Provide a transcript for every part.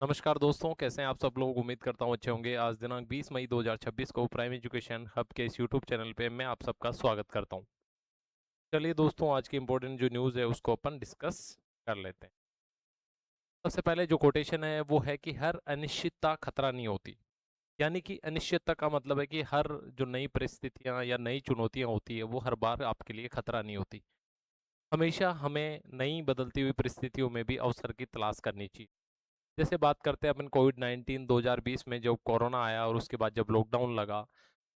नमस्कार दोस्तों, कैसे हैं आप सब लोग। उम्मीद करता हूँ अच्छे होंगे। आज दिनांक 20 मई 2026 को प्राइम एजुकेशन हब के इस यूट्यूब चैनल पे मैं आप सबका स्वागत करता हूँ। चलिए दोस्तों, आज की इम्पोर्टेंट जो न्यूज़ है उसको अपन डिस्कस कर लेते हैं। सबसे पहले जो कोटेशन है वो है कि हर अनिश्चितता खतरा नहीं होती। यानी कि अनिश्चितता का मतलब है कि हर जो नई परिस्थितियाँ या नई चुनौतियाँ होती है वो हर बार आपके लिए खतरा नहीं होती। हमेशा हमें नई बदलती हुई परिस्थितियों में भी अवसर की तलाश करनी चाहिए। जैसे बात करते हैं अपन कोविड-19 2020 में जब कोरोना आया और उसके बाद जब लॉकडाउन लगा,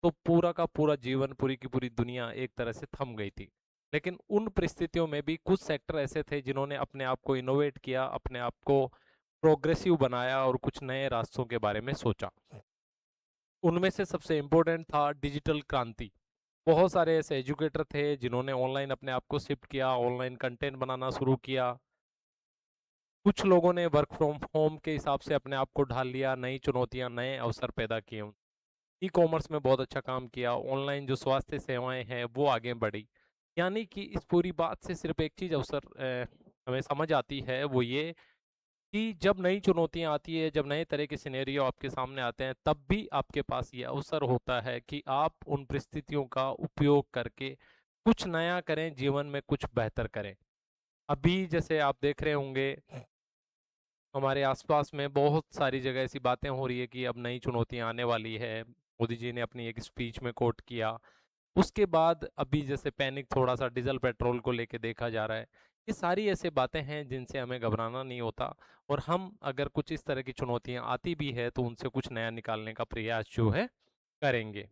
तो पूरा का पूरा जीवन, पूरी की पूरी दुनिया एक तरह से थम गई थी। लेकिन उन परिस्थितियों में भी कुछ सेक्टर ऐसे थे जिन्होंने अपने आप को इनोवेट किया, अपने आप को प्रोग्रेसिव बनाया और कुछ नए रास्तों के बारे में सोचा। उनमें से सबसे इम्पोर्टेंट था डिजिटल क्रांति। बहुत सारे ऐसे एजुकेटर थे जिन्होंने ऑनलाइन अपने आप को शिफ्ट किया, ऑनलाइन कंटेंट बनाना शुरू किया। कुछ लोगों ने वर्क फ्रॉम होम के हिसाब से अपने आप को ढाल लिया, नई चुनौतियां, नए अवसर पैदा किए। ई कॉमर्स में बहुत अच्छा काम किया, ऑनलाइन जो स्वास्थ्य सेवाएं हैं वो आगे बढ़ी। यानी कि इस पूरी बात से सिर्फ एक चीज़ हमें समझ आती है, वो ये कि जब नई चुनौतियां आती है, जब नए तरह के सिनेरियो आपके सामने आते हैं, तब भी आपके पास ये अवसर होता है कि आप उन परिस्थितियों का उपयोग करके कुछ नया करें, जीवन में कुछ बेहतर करें। अभी जैसे आप देख रहे होंगे, हमारे आसपास में बहुत सारी जगह ऐसी बातें हो रही है कि अब नई चुनौतियां आने वाली है। मोदी जी ने अपनी एक स्पीच में कोट किया। उसके बाद अभी जैसे पैनिक थोड़ा सा डीजल पेट्रोल को लेके देखा जा रहा है। ये सारी ऐसे बातें हैं जिनसे हमें घबराना नहीं होता, और हम अगर कुछ इस तरह की चुनौतियां आती भी है तो उनसे कुछ नया निकालने का प्रयास जो है करेंगे।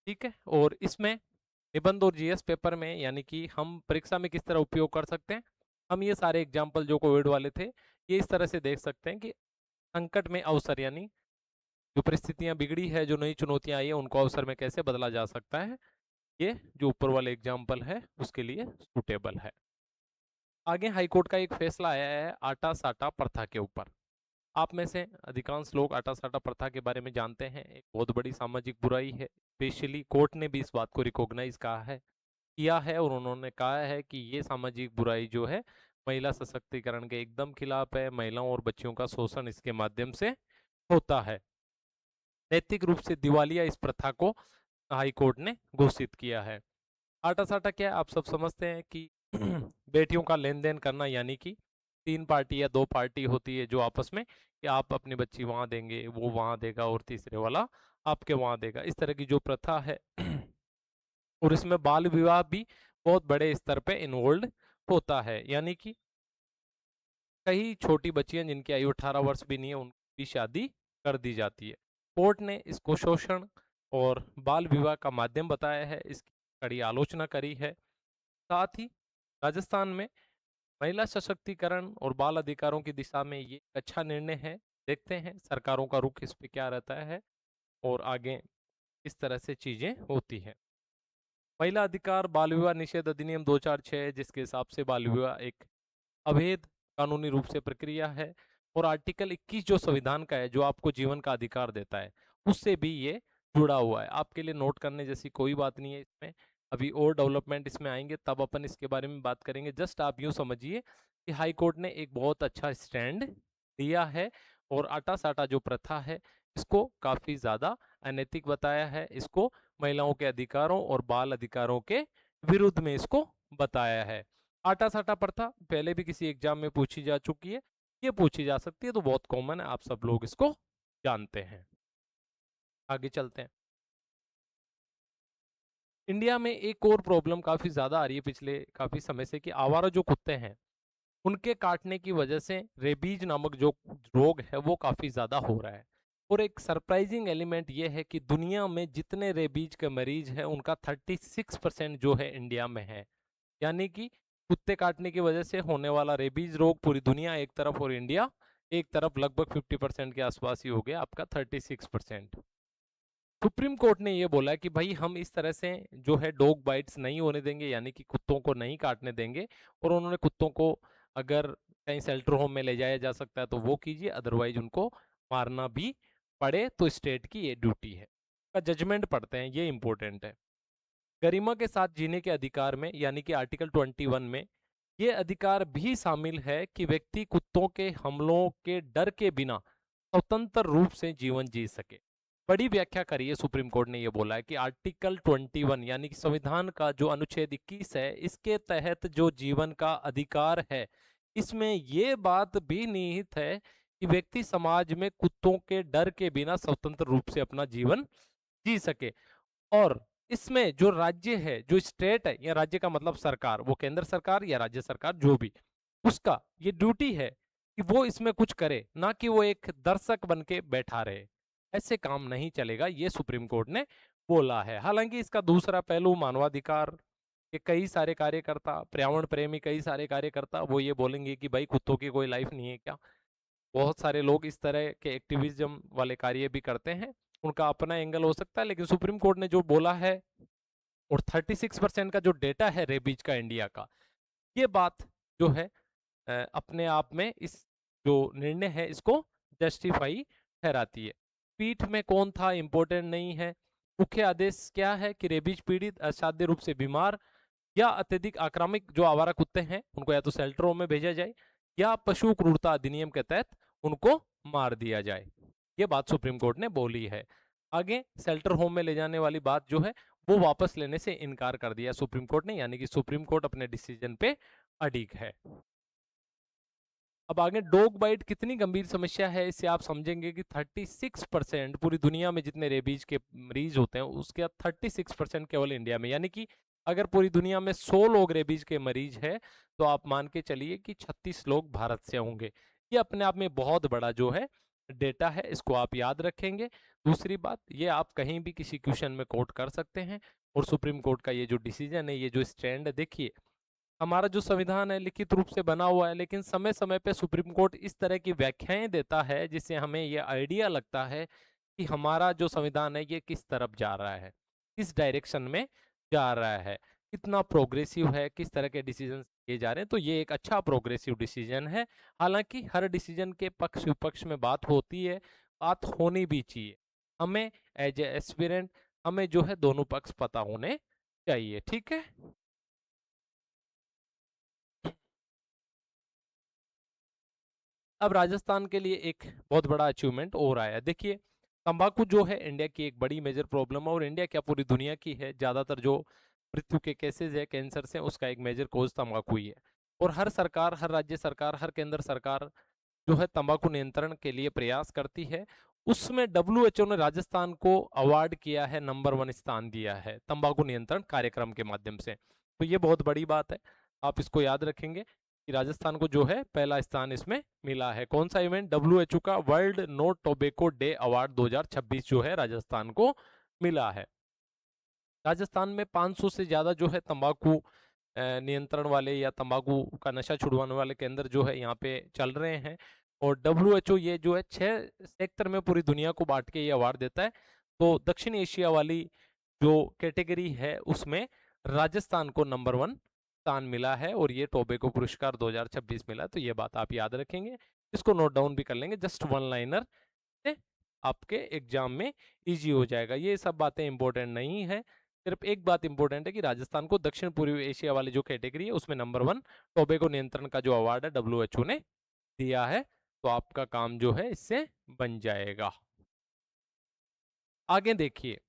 ठीक है। और इसमें निबंध और जीएस पेपर में, यानी कि हम परीक्षा में किस तरह उपयोग कर सकते हैं, हम ये सारे एग्जाम्पल जो कोविड वाले थे, ये इस तरह से देख सकते हैं कि संकट में अवसर, यानी जो परिस्थितियां बिगड़ी है, जो नई चुनौतियां आई है, उनको अवसर में कैसे बदला जा सकता है। ये जो ऊपर वाले एग्जाम्पल है उसके लिए सूटेबल है। आगे हाईकोर्ट का एक फैसला आया है आटा साटा प्रथा के ऊपर। आप में से अधिकांश लोग आटा साटा प्रथा के बारे में जानते हैं। एक बहुत बड़ी सामाजिक बुराई है। स्पेशली कोर्ट ने भी इस बात को रिकॉग्नाइज कहा है, किया है, और उन्होंने कहा है कि ये सामाजिक बुराई जो है महिला सशक्तिकरण के एकदम खिलाफ है। महिलाओं और बच्चियों का शोषण इसके माध्यम से होता है। नैतिक रूप से दिवालिया इस प्रथा को हाई कोर्ट ने घोषित किया है। आटा साटा क्या है, आप सब समझते हैं कि बेटियों का लेन देन करना, यानी कि तीन पार्टी या दो पार्टी होती है जो आपस में, कि आप अपनी बच्ची वहां देंगे, वो वहां देगा, और तीसरे वाला आपके वहां देगा, इस तरह की जो प्रथा है। और इसमें बाल विवाह भी बहुत बड़े स्तर पे इन्वॉल्व होता है। यानी कि कई छोटी बच्चियां जिनकी आयु 18 वर्ष भी नहीं है, उनकी शादी कर दी जाती है। कोर्ट ने इसको शोषण और बाल विवाह का माध्यम बताया है, इसकी कड़ी आलोचना करी है। साथ ही राजस्थान में महिला सशक्तिकरण और बाल अधिकारों की दिशा में ये एक अच्छा निर्णय है। देखते हैं सरकारों का रुख इस पे क्या रहता है और आगे इस तरह से चीजें होती हैं। महिला अधिकार बाल विवाह निषेध अधिनियम 2006, जिसके हिसाब से बाल विवाह एक अवैध कानूनी रूप से प्रक्रिया है। और आर्टिकल 21 जो संविधान का है, जो आपको जीवन का अधिकार देता है, उससे भी ये जुड़ा हुआ है। आपके लिए नोट करने जैसी कोई बात नहीं है इसमें। अभी और डेवलपमेंट इसमें आएंगे तब अपन इसके बारे में बात करेंगे। जस्ट आप यूं समझिए कि हाई कोर्ट ने एक बहुत अच्छा स्टैंड लिया है, और आटा साटा जो प्रथा है इसको काफी ज्यादा अनैतिक बताया है। इसको महिलाओं के अधिकारों और बाल अधिकारों के विरुद्ध में इसको बताया है। आटा साटा प्रथा पहले भी किसी एग्जाम में पूछी जा चुकी है, ये पूछी जा सकती है, तो बहुत कॉमन है, आप सब लोग इसको जानते हैं। आगे चलते हैं। इंडिया में एक और प्रॉब्लम काफी ज्यादा आ रही है पिछले काफी समय से, कि आवारा जो कुत्ते हैं उनके काटने की वजह से रेबीज नामक जो रोग है वो काफी ज्यादा हो रहा है। और एक सरप्राइजिंग एलिमेंट ये है कि दुनिया में जितने रेबीज के मरीज हैं उनका 36% जो है इंडिया में है। यानी कि कुत्ते काटने की वजह से होने वाला रेबीज रोग पूरी दुनिया एक तरफ और इंडिया एक तरफ, लगभग 50% के आसपास ही हो गया आपका 36%। सुप्रीम कोर्ट ने ये बोला कि भाई हम इस तरह से जो है डॉग बाइट्स नहीं होने देंगे, यानी कि कुत्तों को नहीं काटने देंगे। और उन्होंने कुत्तों को अगर कहीं शेल्टर होम में ले जाया जा सकता है तो वो कीजिए, अदरवाइज उनको मारना भी पड़े तो स्टेट की ये ड्यूटी है। का जजमेंट पढ़ते हैं, ये इंपॉर्टेंट है। गरिमा के साथ जीने के अधिकार में, यानी कि आर्टिकल 21 में ये अधिकार भी शामिल है कि व्यक्ति कुत्तों के हमलों के डर के बिना स्वतंत्र रूप से जीवन जी सके। बड़ी व्याख्या करिए, सुप्रीम कोर्ट ने ये बोला है कि आर्टिकल 21 यानी कि संविधान का जो अनुच्छेद 21 है, इसके तहत जो जीवन का अधिकार है, इसमें ये बात भी निहित है कि व्यक्ति समाज में कुत्तों के डर के बिना स्वतंत्र रूप से अपना जीवन जी सके। और इसमें जो राज्य है, जो स्टेट है, या राज्य का मतलब सरकार, वो केंद्र सरकार या राज्य सरकार जो भी, उसका ये ड्यूटी है कि वो इसमें कुछ करे, ना कि वो एक दर्शक बन के बैठा रहे। ऐसे काम नहीं चलेगा, ये सुप्रीम कोर्ट ने बोला है। हालांकि इसका दूसरा पहलू मानवाधिकार के कई सारे कार्यकर्ता, पर्यावरण प्रेमी कई सारे कार्यकर्ता वो ये बोलेंगे कि भाई कुत्तों की कोई लाइफ नहीं है क्या। बहुत सारे लोग इस तरह के एक्टिविज्म वाले कार्य भी करते हैं, उनका अपना एंगल हो सकता है, लेकिन सुप्रीम कोर्ट ने जो बोला है और 36% का जो डेटा है रेबीज का इंडिया का, ये बात जो है अपने आप में इस जो निर्णय है इसको जस्टिफाई ठहराती है। पीठ में कौन था इंपॉर्टेंट नहीं है, मुख्य आदेश क्या है कि रेबीज पीड़ित, असाध्य रूप से बीमार या अत्यधिक आक्रामक जो आवारा कुत्ते हैं उनको या तो शेल्टरों में भेजा जाए या पशु क्रूरता अधिनियम के तहत उनको मार दिया जाए। ये बात सुप्रीम कोर्ट ने बोली है। आगे शेल्टर होम में ले जाने वाली बात जो है वो वापस लेने से इनकार कर दिया सुप्रीम कोर्ट ने, यानी कि सुप्रीम कोर्ट अपने डिसीजन पे अडिग है। अब आगे डॉग बाइट कितनी गंभीर समस्या है इससे आप समझेंगे कि 36% पूरी दुनिया में जितने रेबीज के मरीज होते हैं उसके 36% केवल इंडिया में, यानी कि अगर पूरी दुनिया में 100 लोग रेबीज के मरीज हैं तो आप मान के चलिए कि 36 लोग भारत से होंगे। ये अपने आप में बहुत बड़ा जो है डेटा है, इसको आप याद रखेंगे। दूसरी बात, ये आप कहीं भी किसी क्वेश्चन में कोट कर सकते हैं। और सुप्रीम कोर्ट का ये जो डिसीजन है, ये जो स्टैंड है, देखिए हमारा जो संविधान है लिखित रूप से बना हुआ है, लेकिन समय समय पे सुप्रीम कोर्ट इस तरह की व्याख्याएं देता है जिससे हमें ये आइडिया लगता है कि हमारा जो संविधान है ये किस तरफ जा रहा है, किस डायरेक्शन में जा रहा है, कितना प्रोग्रेसिव है, किस तरह के डिसीजन किए जा रहे हैं। तो ये एक अच्छा प्रोग्रेसिव डिसीजन है। हालांकि हर डिसीजन के पक्ष विपक्ष में बात होती है, बात होनी भी चाहिए। हमें एज ए एस्पिरेंट हमें जो है दोनों पक्ष पता होने चाहिए, ठीक है। अब राजस्थान के लिए एक बहुत बड़ा अचीवमेंट और आया है। देखिए तंबाकू जो है इंडिया की एक बड़ी मेजर प्रॉब्लम है, और इंडिया क्या पूरी दुनिया की है। ज़्यादातर जो मृत्यु के केसेस है कैंसर से, उसका एक मेजर कोज तंबाकू ही है। और हर सरकार, हर राज्य सरकार, हर केंद्र सरकार जो है तंबाकू नियंत्रण के लिए प्रयास करती है। उसमें डब्ल्यूएचओ ने राजस्थान को अवार्ड किया है, नंबर 1 स्थान दिया है तंबाकू नियंत्रण कार्यक्रम के माध्यम से। तो ये बहुत बड़ी बात है, आप इसको याद रखेंगे कि राजस्थान को जो है पहला स्थान इसमें मिला है। कौन सा इवेंट? डब्ल्यूएचओ का world no tobacco day award 2026 जो है राजस्थान को मिला है। राजस्थान में 500 से ज्यादा जो है तंबाकू नियंत्रण वाले या तंबाकू का नशा छुड़वाने वाले केंद्र जो है यहाँ पे चल रहे हैं। और डब्ल्यूएचओ ये जो है 6 सेक्टर में पूरी दुनिया को बांट के ये अवार्ड देता है। तो दक्षिण एशिया वाली जो कैटेगरी है उसमें राजस्थान को नंबर 1 स्थान मिला है, और ये टोबैको पुरस्कार 2026 मिला है। तो ये बात आप याद रखेंगे, इसको नोट डाउन भी कर लेंगे, जस्ट वन लाइनर से आपके एग्जाम में इजी हो जाएगा। ये सब बातें इंपॉर्टेंट नहीं है, सिर्फ एक बात इंपॉर्टेंट है कि राजस्थान को दक्षिण पूर्वी एशिया वाली जो कैटेगरी है उसमें नंबर 1 टोबैको नियंत्रण का जो अवार्ड है डब्ल्यूएचओ ने दिया है। तो आपका काम जो है इससे बन जाएगा। आगे देखिए,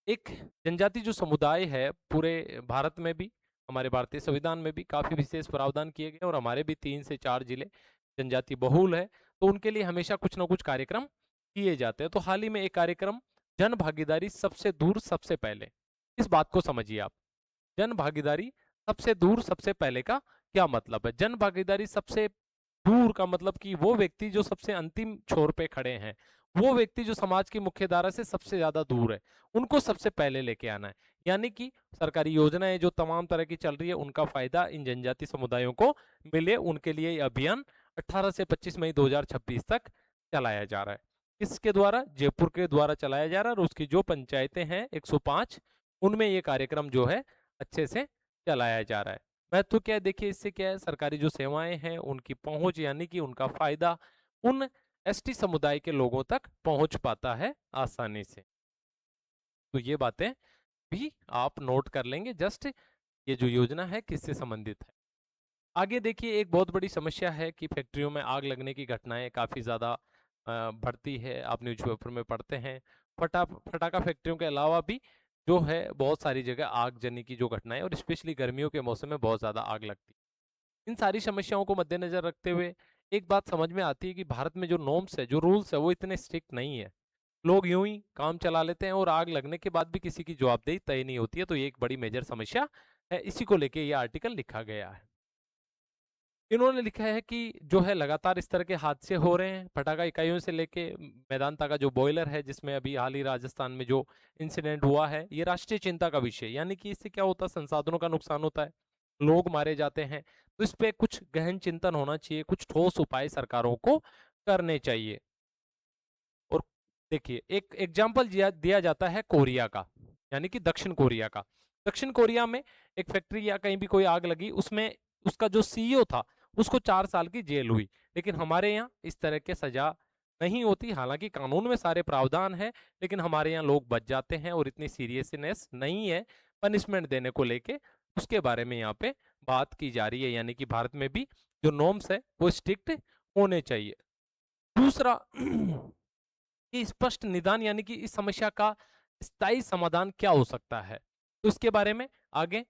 एक जनजाति जो समुदाय है पूरे भारत में भी, हमारे भारतीय संविधान में भी काफी विशेष प्रावधान किए गए, और हमारे भी 3 से 4 जिले जनजाति बहुल है, तो उनके लिए हमेशा कुछ ना कुछ कार्यक्रम किए जाते हैं। तो हाल ही में एक कार्यक्रम, जन भागीदारी सबसे दूर सबसे पहले। इस बात को समझिए आप, जन भागीदारी सबसे दूर सबसे पहले का क्या मतलब है? जन भागीदारी सबसे दूर का मतलब कि वो व्यक्ति जो सबसे अंतिम छोर पे खड़े हैं, वो व्यक्ति जो समाज की मुख्य धारा से सबसे ज्यादा दूर है, उनको सबसे पहले लेके आना है। यानी कि सरकारी योजनाएं जो तमाम तरह की चल रही है उनका फायदा इन जनजाति समुदायों को मिले, उनके लिए ये अभियान 18 से 25 मई 2026 तक चलाया जा रहा है। किसके द्वारा? जयपुर के द्वारा चलाया जा रहा है, और उसकी जो पंचायतें हैं 105 उनमें ये कार्यक्रम जो है अच्छे से चलाया जा रहा है। महत्व क्या है? देखिए इससे क्या है, सरकारी जो सेवाएं हैं उनकी पहुंच यानी कि उनका फायदा उन एसटी समुदाय के लोगों तक पहुंच पाता है आसानी से। तो ये बातें भी आप नोट कर लेंगे, जस्ट ये जो योजना है किससे संबंधित है। आगे देखिए एक बहुत बड़ी समस्या है कि फैक्ट्रियों में आग लगने की घटनाएं काफ़ी ज़्यादा बढ़ती है। आप न्यूज़पेपर में पढ़ते हैं। पटाखा फैक्ट्रियों के अलावा भी जो है बहुत सारी जगह आगजनी की जो घटनाएं और स्पेशली गर्मियों के मौसम में बहुत ज़्यादा आग लगती है। इन सारी समस्याओं को मद्देनज़र रखते हुए एक बात समझ में आती है कि भारत में जो नॉर्म्स है, जो रूल्स है, वो इतने स्ट्रिक्ट नहीं है। लोग यूं ही काम चला लेते हैं और आग लगने के बाद भी किसी की जवाबदेही तय नहीं होती है। तो ये एक बड़ी मेजर समस्या है। इसी को लेके ये आर्टिकल लिखा गया है। इन्होंने लिखा है कि जो है लगातार इस तरह के हादसे हो रहे हैं। पटाखा इकाइयों से लेके मेदांता का जो बॉयलर है, जिसमें अभी हाल ही राजस्थान में जो इंसिडेंट हुआ है, ये राष्ट्रीय चिंता का विषय है। यानी कि इससे क्या होता है, संसाधनों का नुकसान होता है, लोग मारे जाते हैं। तो इस पे कुछ गहन चिंतन होना चाहिए, कुछ ठोस उपाय सरकारों को करने चाहिए। और देखिए एक एग्जाम्पल दिया जाता है कोरिया का, यानी कि दक्षिण कोरिया का। दक्षिण कोरिया में एक फैक्ट्री या कहीं भी कोई आग लगी, उसमें उसका जो सीईओ था उसको 4 साल की जेल हुई। लेकिन हमारे यहाँ इस तरह के सजा नहीं होती। हालांकि कानून में सारे प्रावधान है, लेकिन हमारे यहाँ लोग बच जाते हैं और इतनी सीरियसनेस नहीं है पनिशमेंट देने को लेके। उसके बारे में यहाँ पे बात की जा रही है। यानी कि भारत में भी जो नॉर्म्स है वो स्ट्रिक्ट होने चाहिए। दूसरा कि स्पष्ट निदान, यानी कि इस समस्या का स्थायी समाधान क्या हो सकता है, तो इसके बारे में आगे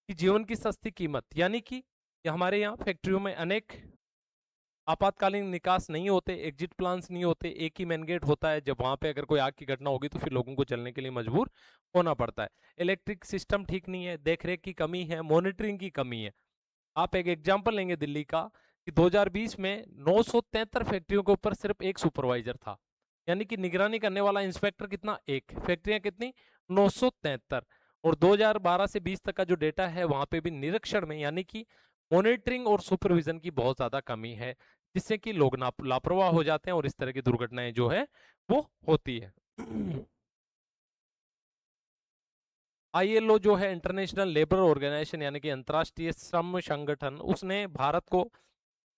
कि जीवन की सस्ती कीमत, यानी कि ये हमारे यहाँ फैक्ट्रियों में अनेक आपातकालीन निकास नहीं होते, एग्जिट प्लान्स नहीं होते, एक ही मेन गेट होता है। जब वहां पे अगर कोई आग की घटना होगी तो फिर लोगों को चलने के लिए मजबूर होना पड़ता है। इलेक्ट्रिक सिस्टम ठीक नहीं है, देखरेख की कमी है, मॉनिटरिंग की कमी है। आप एक एग्जाम्पल लेंगे दिल्ली का कि 2020 में 973 फैक्ट्रियों के ऊपर सिर्फ एक सुपरवाइजर था। यानी कि निगरानी करने वाला इंस्पेक्टर कितना, एक। फैक्ट्रियां कितनी, 973। और 2012 से 20 तक का जो डेटा है वहां पे भी निरीक्षण में, यानी कि मॉनिटरिंग और सुपरविजन की बहुत ज्यादा कमी है, जिससे कि लोग लापरवाह हो जाते हैं और इस तरह की दुर्घटनाएं जो है वो होती है। आईएलओ जो है, इंटरनेशनल लेबर ऑर्गेनाइजेशन, यानी कि अंतर्राष्ट्रीय श्रम संगठन, उसने भारत को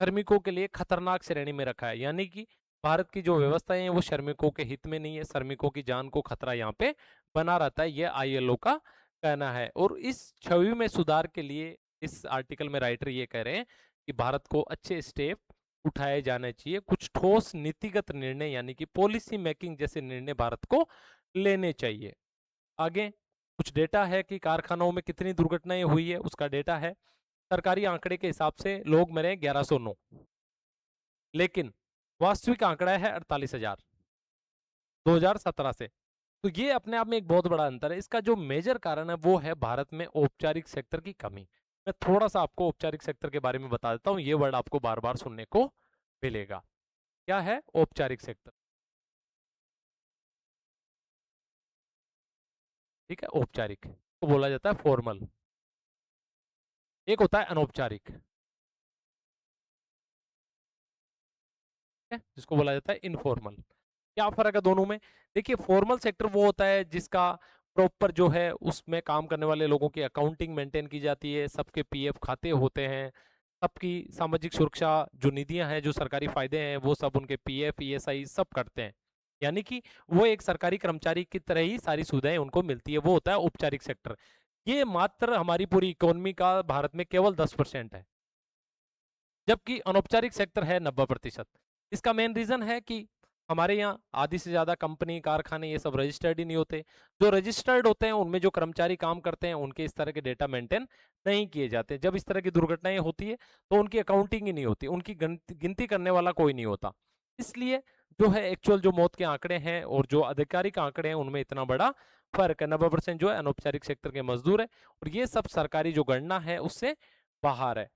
श्रमिकों के लिए खतरनाक श्रेणी में रखा है। यानी कि भारत की जो व्यवस्थाएं हैं वो श्रमिकों के हित में नहीं है, श्रमिकों की जान को खतरा यहाँ पे बना रहता है, ये आईएलओ का कहना है। और इस छवि में सुधार के लिए इस आर्टिकल में राइटर ये कह रहे हैं कि भारत को अच्छे स्टेप उठाए जाने चाहिए, कुछ ठोस नीतिगत निर्णय यानी कि पॉलिसी मेकिंग जैसे निर्णय भारत को लेने चाहिए। आगे कुछ डेटा है कि कारखानों में कितनी दुर्घटनाएं हुई है, उसका डेटा है। सरकारी आंकड़े के हिसाब से लोग मरे 1109, लेकिन वास्तविक आंकड़ा है 48,000 2017 से। तो ये अपने आप में एक बहुत बड़ा अंतर है। इसका जो मेजर कारण है वो है भारत में औपचारिक सेक्टर की कमी। मैं थोड़ा सा आपको औपचारिक सेक्टर के बारे में बता देता हूँ, ये वर्ड आपको बार बार सुनने को मिलेगा। क्या है औपचारिक सेक्टर? ठीक है, औपचारिक तो बोला जाता है फॉर्मल, एक होता है अनौपचारिक, है जिसको बोला जाता है इनफॉर्मल। क्या फर्क है दोनों में? देखिए फॉर्मल सेक्टर वो होता है जिसका प्रॉपर जो है उसमें काम करने वाले लोगों की अकाउंटिंग मेंटेन की जाती है, सबके पीएफ खाते होते हैं, सबकी सामाजिक सुरक्षा जो निधियां हैं, जो सरकारी फायदे हैं, वो सब उनके पीएफ ईएसआई सब करते हैं। यानी कि वो एक सरकारी कर्मचारी की तरह ही सारी सुविधाएं उनको मिलती है, वो होता है औपचारिक सेक्टर। ये मात्र हमारी पूरी इकोनॉमी का भारत में केवल 10% है, जबकि अनौपचारिक सेक्टर है 90%। इसका मेन रीजन है कि हमारे यहाँ आधी से ज्यादा कंपनी कारखाने ये सब रजिस्टर्ड ही नहीं होते। जो रजिस्टर्ड होते हैं उनमें जो कर्मचारी काम करते हैं उनके इस तरह के डेटा मेंटेन नहीं किए जाते। जब इस तरह की दुर्घटनाएं होती है तो उनकी अकाउंटिंग ही नहीं होती, उनकी गिनती करने वाला कोई नहीं होता। इसलिए जो है एक्चुअल जो मौत के आंकड़े हैं और जो आधिकारिक आंकड़े हैं उनमें इतना बड़ा फर्क है। 90% जो है अनौपचारिक सेक्टर के मजदूर है और ये सब सरकारी जो गणना है उससे बाहर है।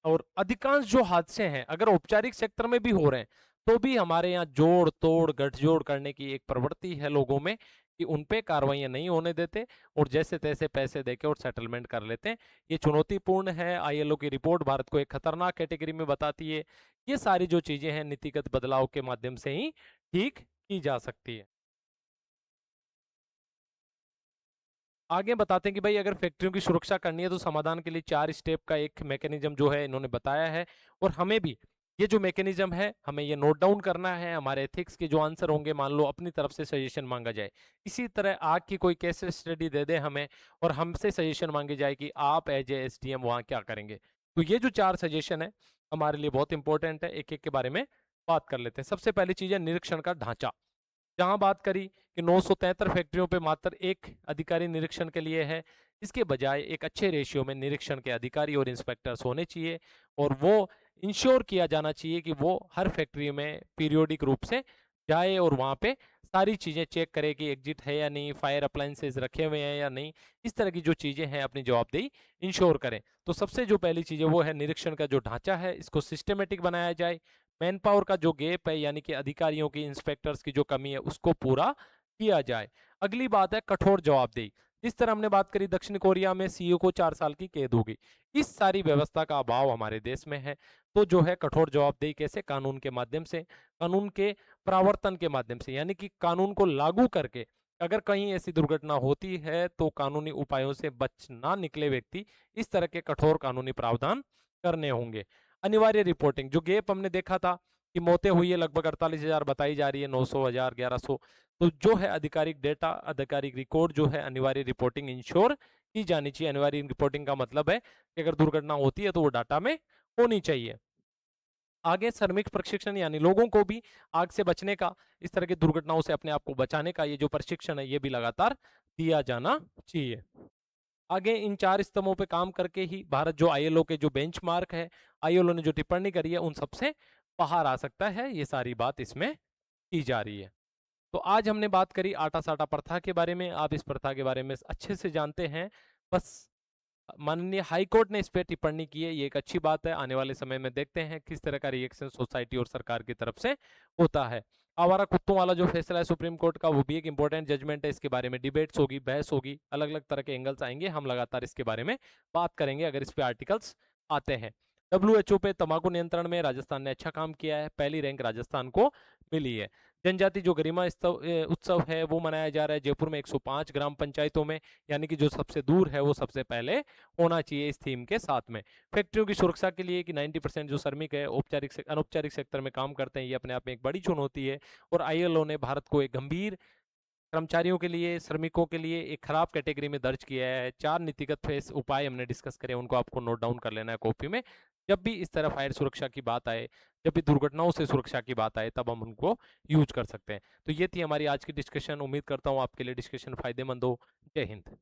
और अधिकांश जो हादसे हैं अगर औपचारिक सेक्टर में भी हो रहे हैं तो भी हमारे यहाँ जोड़ तोड़ गठजोड़ करने की एक प्रवृत्ति है लोगों में कि उन पे कार्रवाइयां नहीं होने देते और जैसे तैसे पैसे देके और सेटलमेंट कर लेते हैं। ये चुनौतीपूर्ण है। आईएलओ की रिपोर्ट भारत को एक खतरनाक कैटेगरी में बताती है। ये सारी जो चीजें हैं नीतिगत बदलाव के माध्यम से ही ठीक की जा सकती है। आगे बताते हैं कि भाई अगर फैक्ट्रियों की सुरक्षा करनी है तो समाधान के लिए 4 स्टेप का एक मैकेनिज्म जो है इन्होंने बताया है और हमें भी ये जो मैकेनिज्म है हमें ये नोट डाउन करना है। हमारे एथिक्स के जो आंसर होंगे, मान लो अपनी तरफ से सजेशन मांगा जाए, इसी तरह आग की कोई केस स्टडी दे दे हमें और हमसे सजेशन मांगी जाए कि आप एज ए एसडीएम वहां क्या करेंगे। तो ये जो 4 सजेशन है हमारे लिए बहुत इंपॉर्टेंट है। एक एक के बारे में बात कर लेते हैं। सबसे पहली चीज है निरीक्षण का ढांचा। जहां बात करी कि 973 फैक्ट्रियों पे मात्र एक अधिकारी निरीक्षण के लिए है, इसके बजाय एक अच्छे रेशियो में निरीक्षण के अधिकारी और इंस्पेक्टर्स होने चाहिए और वो इंश्योर किया जाना चाहिए कि वो हर फैक्ट्री में पीरियोडिक रूप से जाए और वहां पे सारी चीजें चेक करे कि एग्जिट है या नहीं, फायर अप्लायंसेज रखे हुए हैं या नहीं, इस तरह की जो चीजें हैं अपनी जवाबदेही इंश्योर करें। तो सबसे जो पहली चीज है वो है निरीक्षण का जो ढांचा है इसको सिस्टमेटिक बनाया जाए। मैन पावर का जो गैप है यानी कि अधिकारियों की, इंस्पेक्टर्स की जो कमी है उसको पूरा किया जाए। अगली बात है कठोर जवाबदेही। जिस तरह हमने बात करी दक्षिण कोरिया में सीईओ को 4 साल की कैद होगी, इस सारी व्यवस्था का अभाव हमारे देश में है। तो जो है कठोर जवाबदेही कैसे, कानून के माध्यम से, कानून के प्रावर्तन के माध्यम से, यानी कि कानून को लागू करके अगर कहीं ऐसी दुर्घटना होती है तो कानूनी उपायों से बच ना निकले व्यक्ति, इस तरह के कठोर कानूनी प्रावधान करने होंगे। अनिवार्य रिपोर्टिंग, जो गैप हमने देखा था कि मौतें हुई है लगभग 48,000 बताई जा रही है, 900, 1000, 1100, तो जो है आधिकारिक डेटा, आधिकारिक रिकॉर्ड जो है अनिवार्य रिपोर्टिंग इंश्योर की जानी चाहिए। अनिवार्य रिपोर्टिंग का मतलब है कि अगर दुर्घटना होती है तो वो डाटा में होनी चाहिए। आगे श्रमिक प्रशिक्षण, यानी लोगों को भी आग से बचने का, इस तरह की दुर्घटनाओं से अपने आप को बचाने का ये जो प्रशिक्षण है ये भी लगातार दिया जाना चाहिए। आगे इन 4 स्तंभों पे काम करके ही भारत जो आईएलओ के जो बेंचमार्क है, आईएलओ ने जो टिप्पणी करी है उन सबसे बाहर आ सकता है। ये सारी बात इसमें की जा रही है। तो आज हमने बात करी आटा साटा प्रथा के बारे में। आप इस प्रथा के बारे में अच्छे से जानते हैं। बस माननीय हाई कोर्ट ने इस पे टिप्पणी की है, ये एक अच्छी बात है। आने वाले समय में देखते हैं किस तरह का रिएक्शन सोसाइटी और सरकार की तरफ से होता है। आवारा कुत्तों वाला जो फैसला है सुप्रीम कोर्ट का, वो भी एक इंपॉर्टेंट जजमेंट है। इसके बारे में डिबेट्स होगी, बहस होगी, अलग अलग तरह के एंगल्स आएंगे, हम लगातार इसके बारे में बात करेंगे अगर इस पे आर्टिकल्स आते हैं। WHO पे तंबाकू नियंत्रण में राजस्थान ने अच्छा काम किया है, पहली रैंक राजस्थान को मिली है। जनजाति जो गरिमा उत्सव है वो मनाया जा रहा है जयपुर में 105 ग्राम पंचायतों में, यानी कि जो सबसे दूर है वो सबसे पहले होना चाहिए इस थीम के साथ में। फैक्ट्रियों की सुरक्षा के लिए कि 90% जो श्रमिक है औपचारिक से अनौपचारिक सेक्टर में काम करते हैं, ये अपने आप में एक बड़ी चुनौती है और आईएलओ ने भारत को एक गंभीर कर्मचारियों के लिए, श्रमिकों के लिए एक खराब कैटेगरी में दर्ज किया है। 4 नीतिगत फेस उपाय हमने डिस्कस करे, उनको आपको नोट डाउन कर लेना है कॉपी में। जब भी इस तरह फायर सुरक्षा की बात आए, जब भी दुर्घटनाओं से सुरक्षा की बात आए, तब हम उनको यूज कर सकते हैं। तो ये थी हमारी आज की डिस्कशन। उम्मीद करता हूँ आपके लिए डिस्कशन फायदेमंद हो। जय हिंद।